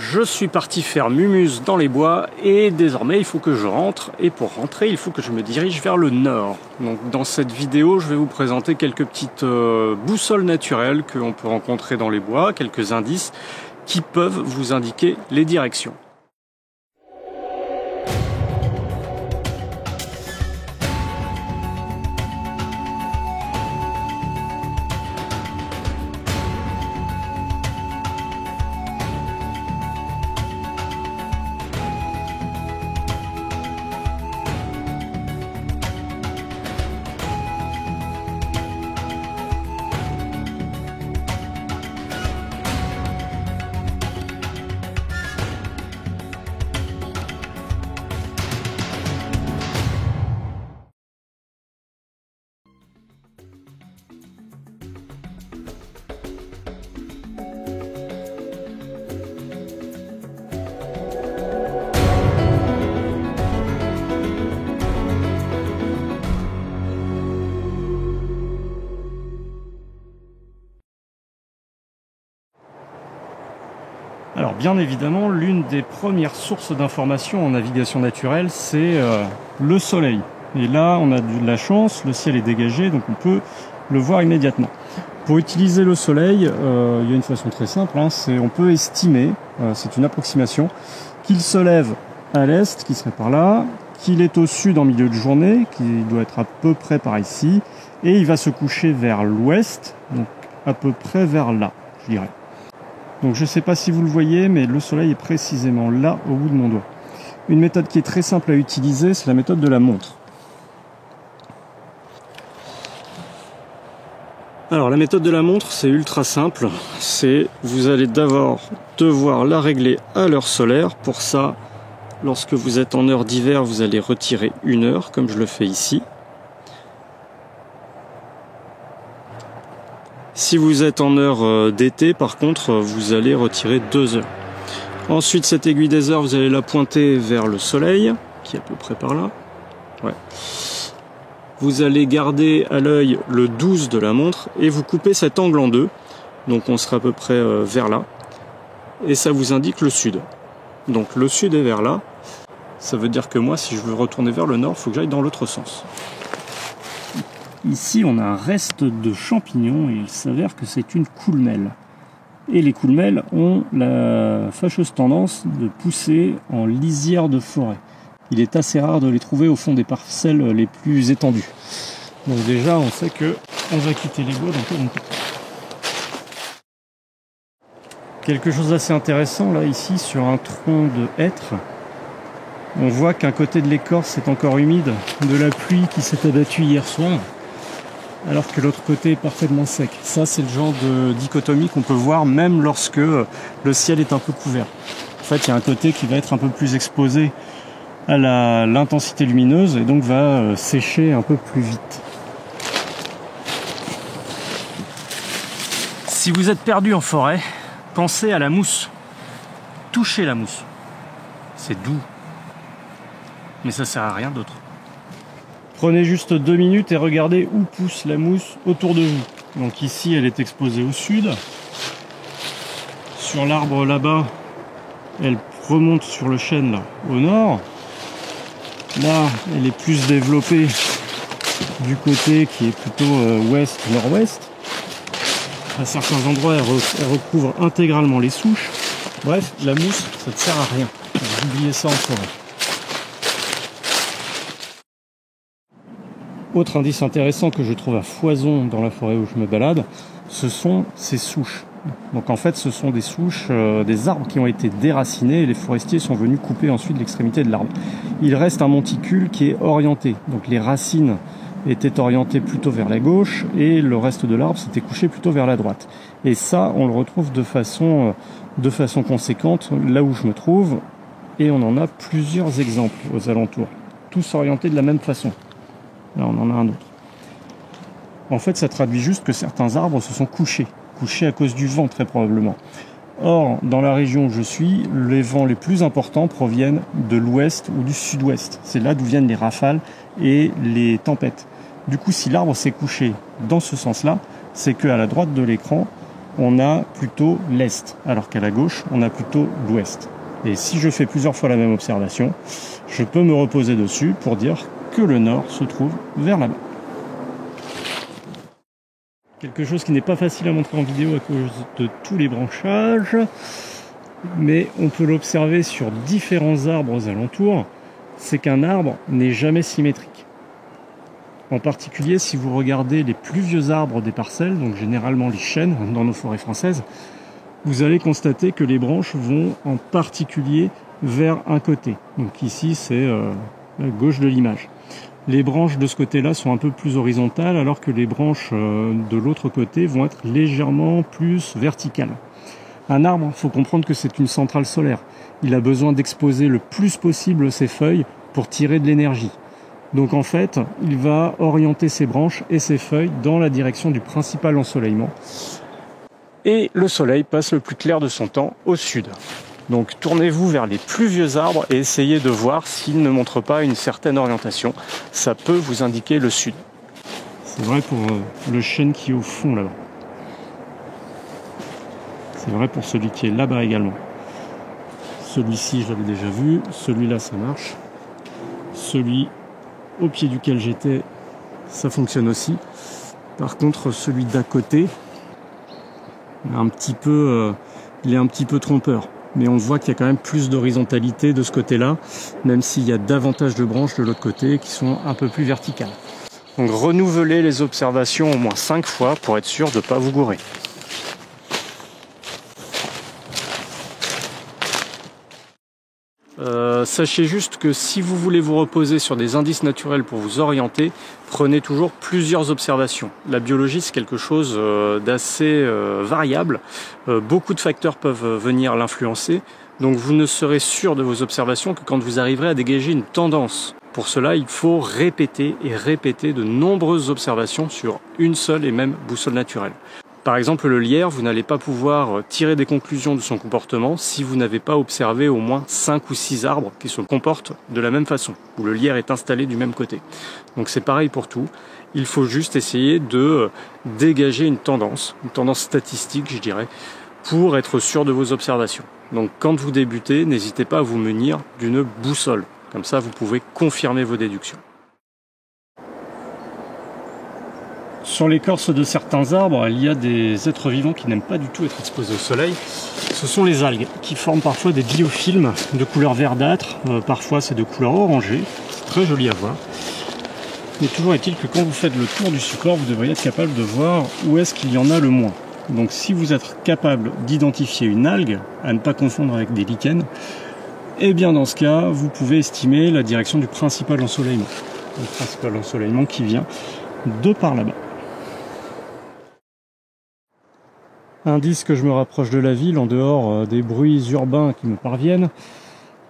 Je suis parti faire mumuse dans les bois et désormais il faut que je rentre, et pour rentrer il faut que je me dirige vers le nord. Donc dans cette vidéo je vais vous présenter quelques petites boussoles naturelles que l'on peut rencontrer dans les bois, quelques indices qui peuvent vous indiquer les directions. Alors bien évidemment, l'une des premières sources d'information en navigation naturelle, c'est le soleil. Et là, on a de la chance, le ciel est dégagé, donc on peut le voir immédiatement. Pour utiliser le soleil, il y a une façon très simple, hein, on peut estimer, c'est une approximation, qu'il se lève à l'est, qui serait par là, qu'il est au sud en milieu de journée, qui doit être à peu près par ici, et il va se coucher vers l'ouest, donc à peu près vers là, je dirais. Donc je ne sais pas si vous le voyez, mais le soleil est précisément là, au bout de mon doigt. Une méthode qui est très simple à utiliser, c'est la méthode de la montre. Alors la méthode de la montre, c'est ultra simple. Vous allez d'abord devoir la régler à l'heure solaire. Pour ça, lorsque vous êtes en heure d'hiver, vous allez retirer 1 heure, comme je le fais ici. Si vous êtes en heure d'été, par contre, vous allez retirer 2 heures. Ensuite, cette aiguille des heures, vous allez la pointer vers le soleil, qui est à peu près par là. Ouais. Vous allez garder à l'œil le 12 de la montre et vous coupez cet angle en deux. Donc on sera à peu près vers là. Et ça vous indique le sud. Donc le sud est vers là. Ça veut dire que moi, si je veux retourner vers le nord, il faut que j'aille dans l'autre sens. Ici, on a un reste de champignons et il s'avère que c'est une courmelle. Et les courmelles ont la fâcheuse tendance de pousser en lisière de forêt. Il est assez rare de les trouver au fond des parcelles les plus étendues. Donc déjà, on sait que on va quitter les bois dans peu longtemps. Quelque chose d'assez intéressant là, ici, sur un tronc de hêtre. On voit qu'un côté de l'écorce est encore humide de la pluie qui s'est abattue hier soir, alors que l'autre côté est parfaitement sec. Ça, c'est le genre de dichotomie qu'on peut voir même lorsque le ciel est un peu couvert. En fait, il y a un côté qui va être un peu plus exposé à l'intensité lumineuse et donc va sécher un peu plus vite. Si vous êtes perdu en forêt, pensez à la mousse. Touchez la mousse. C'est doux. Mais ça sert à rien d'autre. Prenez juste 2 minutes et regardez où pousse la mousse autour de vous. Donc ici, elle est exposée au sud. Sur l'arbre là-bas, elle remonte sur le chêne là, au nord. Là, elle est plus développée du côté qui est plutôt ouest-nord-ouest. À certains endroits, elle recouvre intégralement les souches. Bref, la mousse, ça ne sert à rien. Vous oubliez ça en forêt. Autre indice intéressant que je trouve à foison dans la forêt où je me balade, ce sont ces souches. Donc en fait, ce sont des souches, des arbres qui ont été déracinés et les forestiers sont venus couper ensuite l'extrémité de l'arbre. Il reste un monticule qui est orienté. Donc les racines étaient orientées plutôt vers la gauche et le reste de l'arbre s'était couché plutôt vers la droite. Et ça, on le retrouve de façon conséquente là où je me trouve et on en a plusieurs exemples aux alentours, tous orientés de la même façon. Là, on en a un autre. En fait, ça traduit juste que certains arbres se sont couchés à cause du vent, très probablement. Or, dans la région où je suis, les vents les plus importants proviennent de l'ouest ou du sud-ouest. C'est là d'où viennent les rafales et les tempêtes. Du coup, si l'arbre s'est couché dans ce sens-là, c'est qu'à la droite de l'écran, on a plutôt l'est, alors qu'à la gauche, on a plutôt l'ouest. Et si je fais plusieurs fois la même observation, je peux me reposer dessus pour dire que le nord se trouve vers là-bas. Quelque chose qui n'est pas facile à montrer en vidéo à cause de tous les branchages, mais on peut l'observer sur différents arbres aux alentours, c'est qu'un arbre n'est jamais symétrique. En particulier, si vous regardez les plus vieux arbres des parcelles, donc généralement les chênes dans nos forêts françaises, vous allez constater que les branches vont en particulier vers un côté. Donc ici, c'est la gauche de l'image. Les branches de ce côté-là sont un peu plus horizontales, alors que les branches de l'autre côté vont être légèrement plus verticales. Un arbre, il faut comprendre que c'est une centrale solaire. Il a besoin d'exposer le plus possible ses feuilles pour tirer de l'énergie. Donc en fait, il va orienter ses branches et ses feuilles dans la direction du principal ensoleillement. Et le soleil passe le plus clair de son temps au sud. Donc tournez-vous vers les plus vieux arbres et essayez de voir s'ils ne montrent pas une certaine orientation. Ça peut vous indiquer le sud. C'est vrai pour le chêne qui est au fond là-bas. C'est vrai pour celui qui est là-bas également. Celui-ci, je l'avais déjà vu. Celui-là, ça marche. Celui au pied duquel j'étais, ça fonctionne aussi. Par contre, celui d'à côté, il est un petit peu trompeur. Mais on voit qu'il y a quand même plus d'horizontalité de ce côté-là, même s'il y a davantage de branches de l'autre côté qui sont un peu plus verticales. Donc renouvelez les observations au moins 5 fois pour être sûr de ne pas vous gourer. Sachez juste que si vous voulez vous reposer sur des indices naturels pour vous orienter, prenez toujours plusieurs observations. La biologie, c'est quelque chose d'assez variable. Beaucoup de facteurs peuvent venir l'influencer. Donc vous ne serez sûr de vos observations que quand vous arriverez à dégager une tendance. Pour cela, il faut répéter et répéter de nombreuses observations sur une seule et même boussole naturelle. Par exemple, le lierre, vous n'allez pas pouvoir tirer des conclusions de son comportement si vous n'avez pas observé au moins 5 ou 6 arbres qui se comportent de la même façon, où le lierre est installé du même côté. Donc c'est pareil pour tout. Il faut juste essayer de dégager une tendance statistique, je dirais, pour être sûr de vos observations. Donc quand vous débutez, n'hésitez pas à vous munir d'une boussole. Comme ça, vous pouvez confirmer vos déductions. Sur l'écorce de certains arbres, il y a des êtres vivants qui n'aiment pas du tout être exposés au soleil. Ce sont les algues, qui forment parfois des biofilms de couleur verdâtre, parfois c'est de couleur orangée, c'est très joli à voir. Mais toujours est-il que quand vous faites le tour du support, vous devriez être capable de voir où est-ce qu'il y en a le moins. Donc si vous êtes capable d'identifier une algue, à ne pas confondre avec des lichens, et bien dans ce cas, vous pouvez estimer la direction du principal ensoleillement. Le principal ensoleillement qui vient de par là-bas. Indice que je me rapproche de la ville, en dehors des bruits urbains qui me parviennent,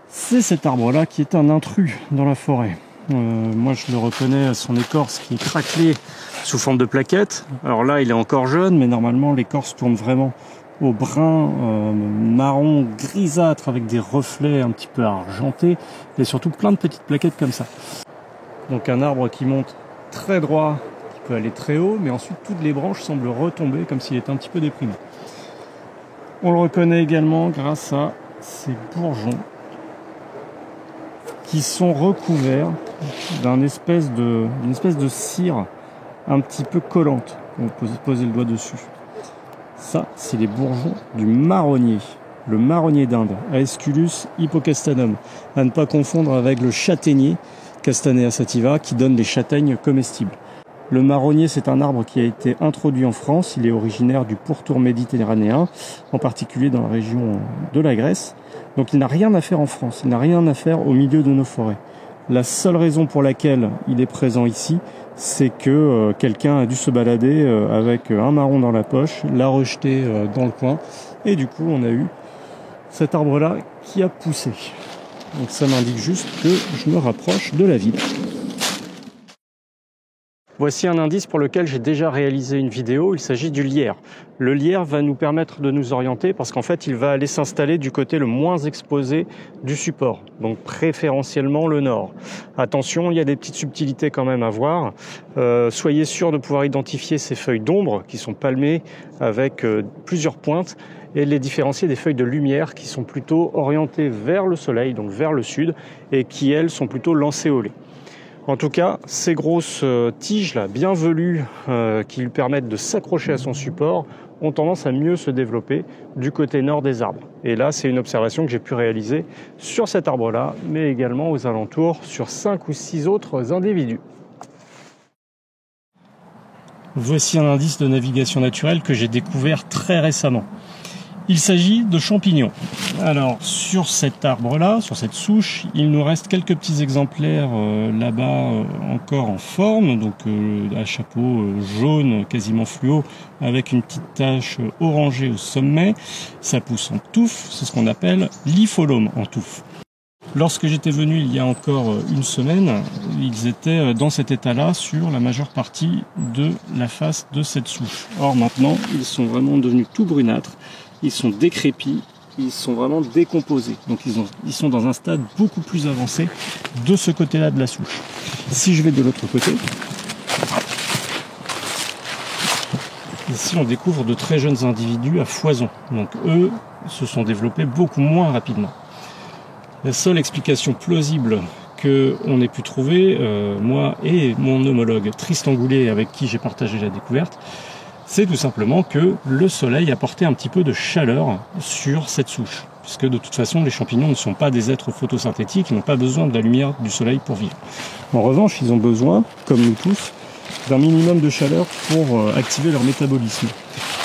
c'est cet arbre-là qui est un intrus dans la forêt. Moi je le reconnais à son écorce qui est craquelée sous forme de plaquettes. Alors là il est encore jeune, mais normalement l'écorce tourne vraiment au brun marron grisâtre avec des reflets un petit peu argentés et surtout plein de petites plaquettes comme ça. Donc un arbre qui monte très droit, qui peut aller très haut, mais ensuite toutes les branches semblent retomber comme s'il était un petit peu déprimé. On le reconnaît également grâce à ces bourgeons qui sont recouverts d'une espèce de cire un petit peu collante. On peut poser le doigt dessus. Ça, c'est les bourgeons du marronnier. Le marronnier d'Inde, Aesculus hippocastanum. À ne pas confondre avec le châtaignier, Castanea sativa, qui donne des châtaignes comestibles. Le marronnier, c'est un arbre qui a été introduit en France. Il est originaire du pourtour méditerranéen, en particulier dans la région de la Grèce. Donc il n'a rien à faire en France, il n'a rien à faire au milieu de nos forêts. La seule raison pour laquelle il est présent ici, c'est que quelqu'un a dû se balader avec un marron dans la poche, l'a rejeté dans le coin, et du coup on a eu cet arbre-là qui a poussé. Donc ça m'indique juste que je me rapproche de la ville. Voici un indice pour lequel j'ai déjà réalisé une vidéo, il s'agit du lierre. Le lierre va nous permettre de nous orienter parce qu'en fait il va aller s'installer du côté le moins exposé du support, donc préférentiellement le nord. Attention, il y a des petites subtilités quand même à voir. Soyez sûr de pouvoir identifier ces feuilles d'ombre qui sont palmées avec plusieurs pointes et les différencier des feuilles de lumière qui sont plutôt orientées vers le soleil, donc vers le sud, et qui elles sont plutôt lancéolées. En tout cas, ces grosses tiges là, bien velues, qui lui permettent de s'accrocher à son support, ont tendance à mieux se développer du côté nord des arbres. Et là, c'est une observation que j'ai pu réaliser sur cet arbre-là, mais également aux alentours sur 5 ou 6 autres individus. Voici un indice de navigation naturelle que j'ai découvert très récemment. Il s'agit de champignons. Alors, sur cet arbre-là, sur cette souche, il nous reste quelques petits exemplaires là-bas encore en forme, donc à chapeau jaune quasiment fluo, avec une petite tache orangée au sommet. Ça pousse en touffe, c'est ce qu'on appelle l'Ipholum en touffe. Lorsque j'étais venu il y a encore une semaine, ils étaient dans cet état-là sur la majeure partie de la face de cette souche. Or maintenant, ils sont vraiment devenus tout brunâtres. Ils sont décrépits, ils sont vraiment décomposés. Donc ils sont dans un stade beaucoup plus avancé de ce côté-là de la souche. Si je vais de l'autre côté, ici on découvre de très jeunes individus à foison. Donc eux se sont développés beaucoup moins rapidement. La seule explication plausible qu'on ait pu trouver, moi et mon homologue Tristan Goulet avec qui j'ai partagé la découverte, c'est tout simplement que le soleil apportait un petit peu de chaleur sur cette souche. Puisque de toute façon, les champignons ne sont pas des êtres photosynthétiques, ils n'ont pas besoin de la lumière du soleil pour vivre. En revanche, ils ont besoin, comme nous tous, d'un minimum de chaleur pour activer leur métabolisme.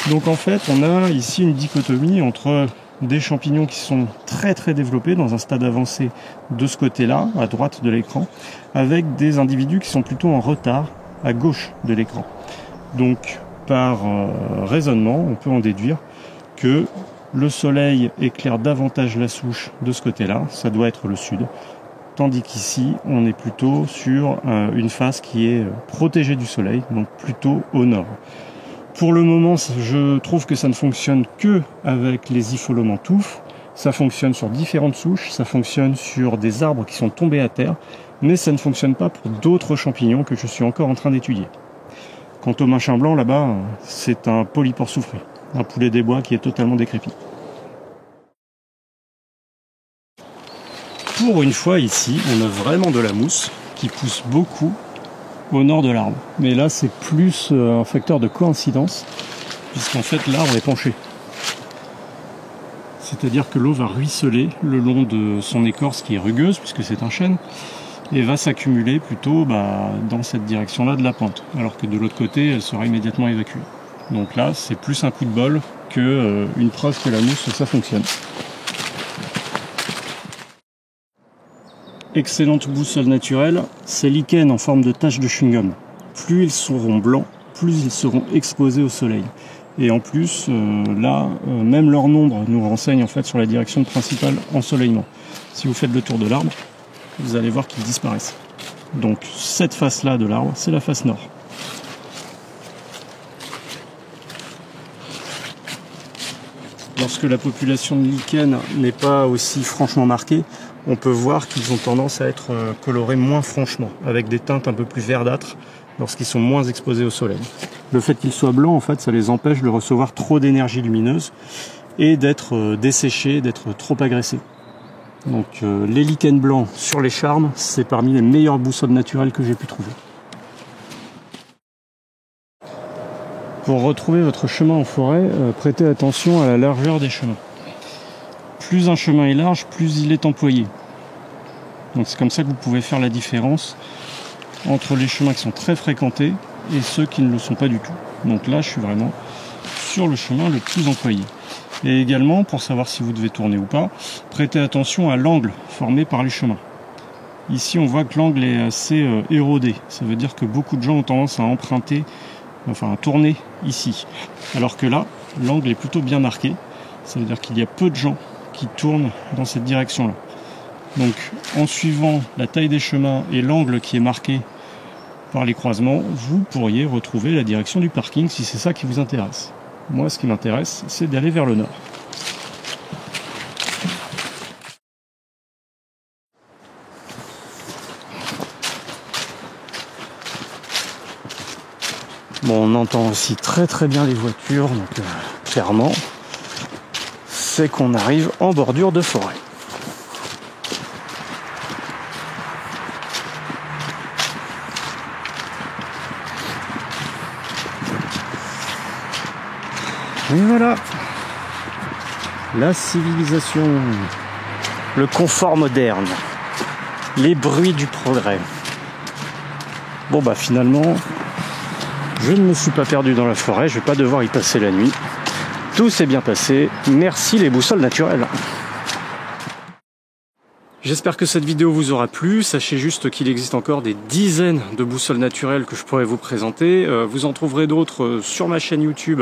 Donc en fait, on a ici une dichotomie entre des champignons qui sont très très développés dans un stade avancé de ce côté-là, à droite de l'écran, avec des individus qui sont plutôt en retard à gauche de l'écran. Donc par raisonnement, on peut en déduire que le soleil éclaire davantage la souche de ce côté-là, ça doit être le sud, tandis qu'ici, on est plutôt sur une face qui est protégée du soleil, donc plutôt au nord. Pour le moment, je trouve que ça ne fonctionne que avec les Ipholum en touffe, ça fonctionne sur différentes souches, ça fonctionne sur des arbres qui sont tombés à terre, mais ça ne fonctionne pas pour d'autres champignons que je suis encore en train d'étudier. Quant au machin blanc, là-bas, c'est un polypore soufré, un poulet des bois qui est totalement décrépit. Pour une fois, ici, on a vraiment de la mousse qui pousse beaucoup au nord de l'arbre. Mais là, c'est plus un facteur de coïncidence, puisqu'en fait, l'arbre est penché. C'est-à-dire que l'eau va ruisseler le long de son écorce qui est rugueuse, puisque c'est un chêne, et va s'accumuler plutôt dans cette direction-là de la pente, alors que de l'autre côté, elle sera immédiatement évacuée. Donc là, c'est plus un coup de bol qu'une preuve que la mousse, ça fonctionne. Excellente boussole naturelle, ces lichens en forme de taches de chewing-gum. Plus ils seront blancs, plus ils seront exposés au soleil. Et en plus, même leur nombre nous renseigne en fait sur la direction principale ensoleillement. Si vous faites le tour de l'arbre, vous allez voir qu'ils disparaissent. Donc cette face-là de l'arbre, c'est la face nord. Lorsque la population de lichens n'est pas aussi franchement marquée, on peut voir qu'ils ont tendance à être colorés moins franchement, avec des teintes un peu plus verdâtres lorsqu'ils sont moins exposés au soleil. Le fait qu'ils soient blancs, en fait, ça les empêche de recevoir trop d'énergie lumineuse et d'être desséchés, d'être trop agressés. Donc les lichens blancs sur les charmes, c'est parmi les meilleures boussoles naturelles que j'ai pu trouver. Pour retrouver votre chemin en forêt, prêtez attention à la largeur des chemins. Plus un chemin est large, plus il est employé. Donc c'est comme ça que vous pouvez faire la différence entre les chemins qui sont très fréquentés et ceux qui ne le sont pas du tout. Donc là, je suis vraiment sur le chemin le plus employé. Et également, pour savoir si vous devez tourner ou pas, prêtez attention à l'angle formé par les chemins. Ici, on voit que l'angle est assez érodé. Ça veut dire que beaucoup de gens ont tendance à à tourner ici. Alors que là, l'angle est plutôt bien marqué. Ça veut dire qu'il y a peu de gens qui tournent dans cette direction-là. Donc, en suivant la taille des chemins et l'angle qui est marqué par les croisements, vous pourriez retrouver la direction du parking si c'est ça qui vous intéresse. Moi, ce qui m'intéresse, c'est d'aller vers le nord. Bon, on entend aussi très très bien les voitures, donc clairement, c'est qu'on arrive en bordure de forêt. Et voilà, la civilisation, le confort moderne, les bruits du progrès. Bon bah finalement, je ne me suis pas perdu dans la forêt, je vais pas devoir y passer la nuit. Tout s'est bien passé, merci les boussoles naturelles. J'espère que cette vidéo vous aura plu. Sachez juste qu'il existe encore des dizaines de boussoles naturelles que je pourrais vous présenter. Vous en trouverez d'autres sur ma chaîne YouTube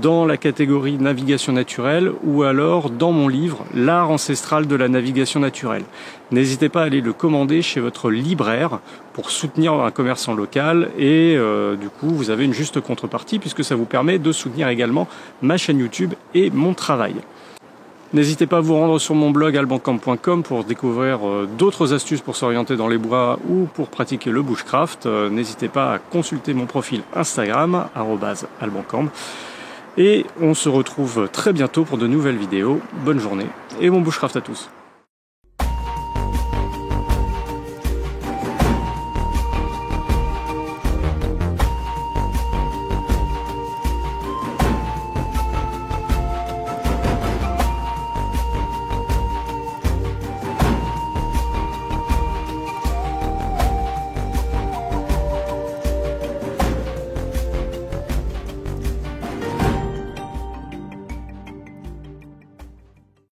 dans la catégorie navigation naturelle ou alors dans mon livre L'art ancestral de la navigation naturelle. N'hésitez pas à aller le commander chez votre libraire pour soutenir un commerçant local et du coup vous avez une juste contrepartie puisque ça vous permet de soutenir également ma chaîne YouTube et mon travail. N'hésitez pas à vous rendre sur mon blog albancamp.com pour découvrir d'autres astuces pour s'orienter dans les bois ou pour pratiquer le bushcraft. N'hésitez pas à consulter mon profil Instagram, @albancamp. Et on se retrouve très bientôt pour de nouvelles vidéos. Bonne journée et bon bushcraft à tous.